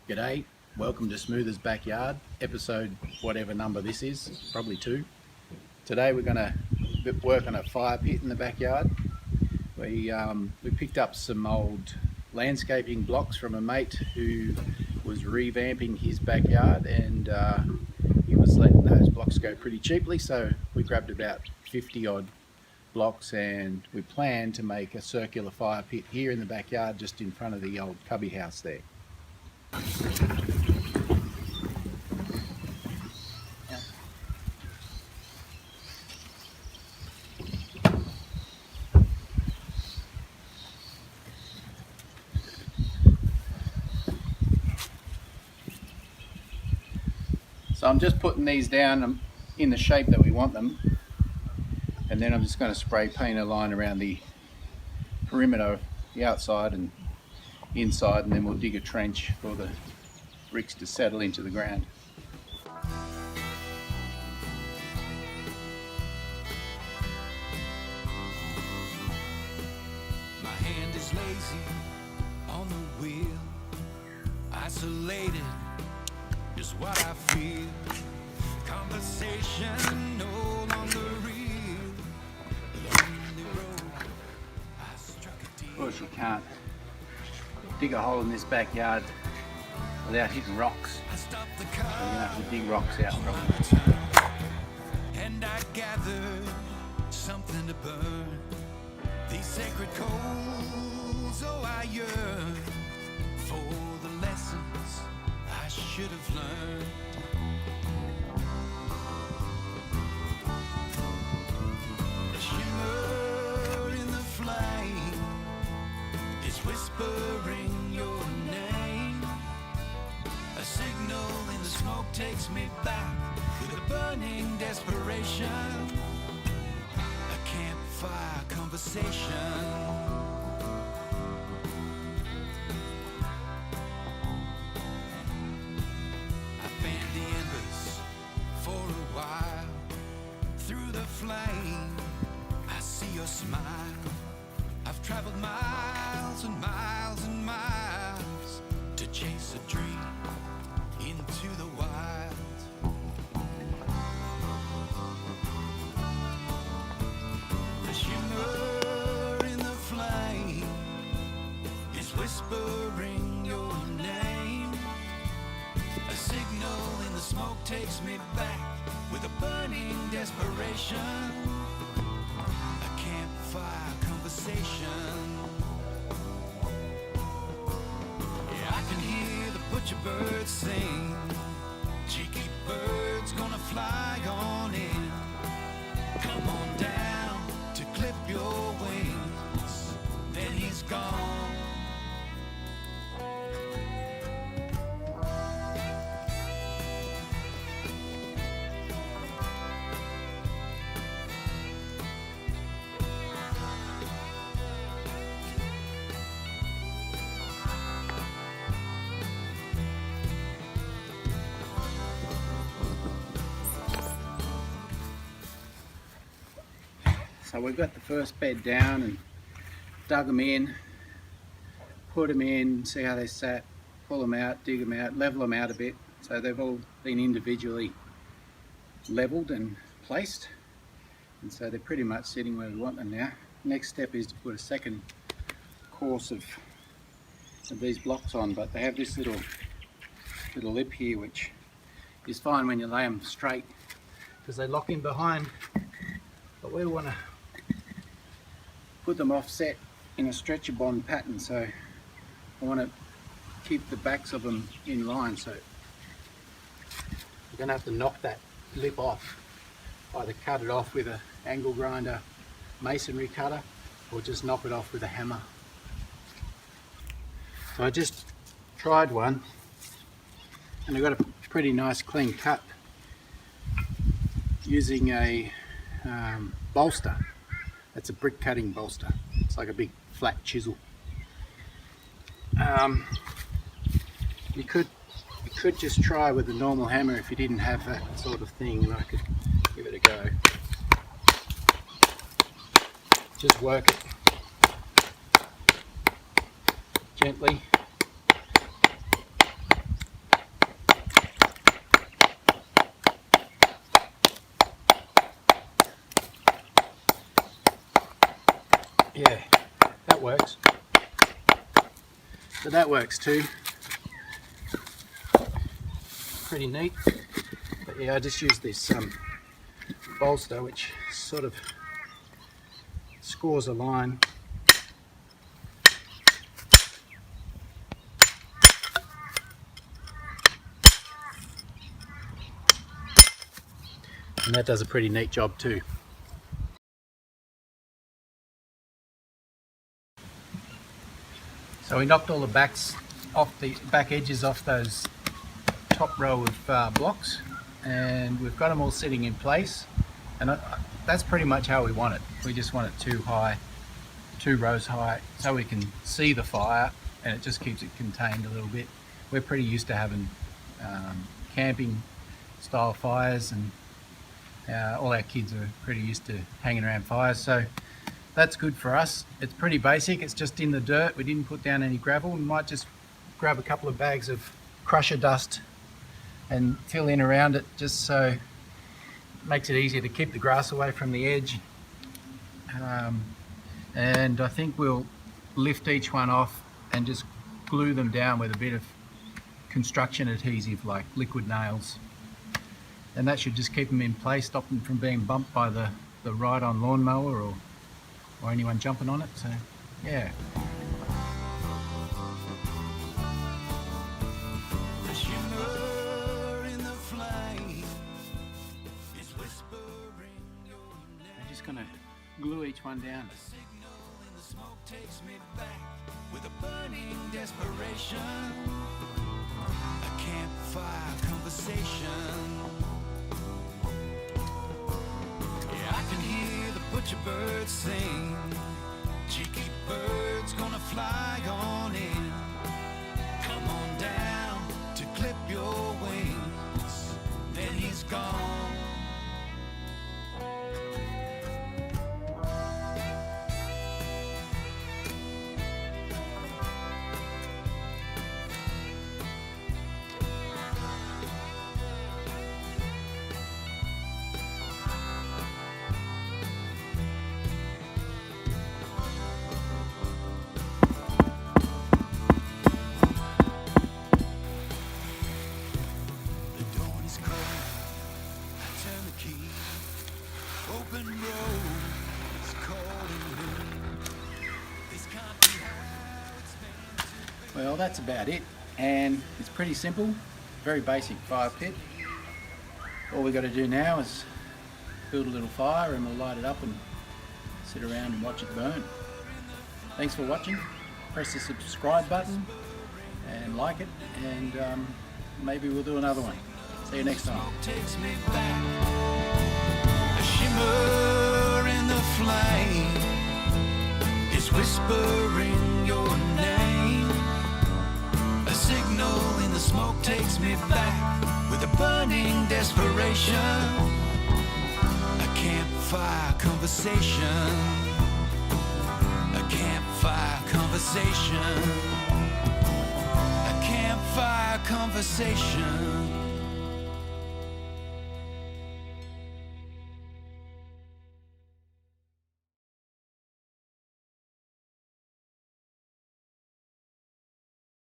G'day, welcome to Smoothers Backyard, episode whatever number this is, probably 2. Today we're going to work on a fire pit in the backyard. We picked up some old landscaping blocks from a mate who was revamping his backyard, and he was letting those blocks go pretty cheaply, so we grabbed about 50 odd blocks and we plan to make a circular fire pit here in the backyard just in front of the old cubby house there. So I'm just putting these down in the shape that we want them, and then I'm just going to spray paint a line around the perimeter, the outside and inside, and then we'll dig a trench for the bricks to settle into the ground. My hand is lazy on the wheel, isolated is what I feel. Conversation no longer real. Lonely road, I struck a deal. Of course, you can't dig a hole in this backyard without hitting rocks. I stopped the So you're car going to have to dig rocks out from it. and I gathered something to burn. These sacred coals, oh, I yearn for the lessons I should have learned. The shimmer in the flame is whispering your name. A signal in the smoke takes me back with a burning desperation. A campfire conversation. Flame, I see your smile. I've traveled miles and miles and miles to chase a dream into the wild. The shimmer in the flame is whispering your name. A signal in the smoke takes me back with a burning desperation. A campfire conversation. Yeah, I can hear the butcher birds sing. Cheeky birds gonna fly on in. Come on down to clip your wings. Then he's gone. So we've got the first bed down and dug them in, put them in, see how they sat, pull them out, dig them out, level them out a bit. So they've all been individually leveled and placed, and so they're pretty much sitting where we want them now. Next step is to put a second course of these blocks on, but they have this little lip here which is fine when you lay them straight because they lock in behind, but we want to put them offset in a stretcher bond pattern, so I want to keep the backs of them in line. So we're going to have to knock that lip off, either cut it off with an angle grinder masonry cutter or just knock it off with a hammer. So I just tried one and I got a pretty nice clean cut using a bolster. That's a brick cutting bolster. It's like a big flat chisel. You could just try with a normal hammer if you didn't have that sort of thing, and I could give it a go. Just work it gently So that works too. Pretty neat. But yeah, I just use this bolster which sort of scores a line. And that does a pretty neat job too. So we knocked all the back edges off those top row of blocks, and we've got them all sitting in place, and that's pretty much how we want it. We just want it too high, 2 rows high, so we can see the fire and it just keeps it contained a little bit. We're pretty used to having camping style fires, and all our kids are pretty used to hanging around fires, so that's good for us. It's pretty basic, it's just in the dirt. We didn't put down any gravel. We might just grab a couple of bags of crusher dust and fill in around it, just so it makes it easier to keep the grass away from the edge. And I think we'll lift each one off and just glue them down with a bit of construction adhesive like liquid nails, and that should just keep them in place, stop them from being bumped by the ride-on lawnmower or anyone jumping on it. So yeah. I'm just gonna glue each one down. Takes me back with a burning desperation, a campfire conversation. Yeah, I can hear the butcher birds sing, cheeky birds gonna fly on in. Come on down to clip your wings, then he's gone. Open roads calling me. This can't be how it's meant to be. Well, that's about it, and it's pretty simple, very basic fire pit. All we got to do now is build a little fire and we'll light it up and sit around and watch it burn. Thanks for watching. Press the subscribe button and like it, and maybe we'll do another one. See you next time. Takes me back. A shimmer in the flame is whispering your name. A signal in the smoke takes me back with a burning desperation. A campfire conversation. A campfire conversation. A campfire conversation.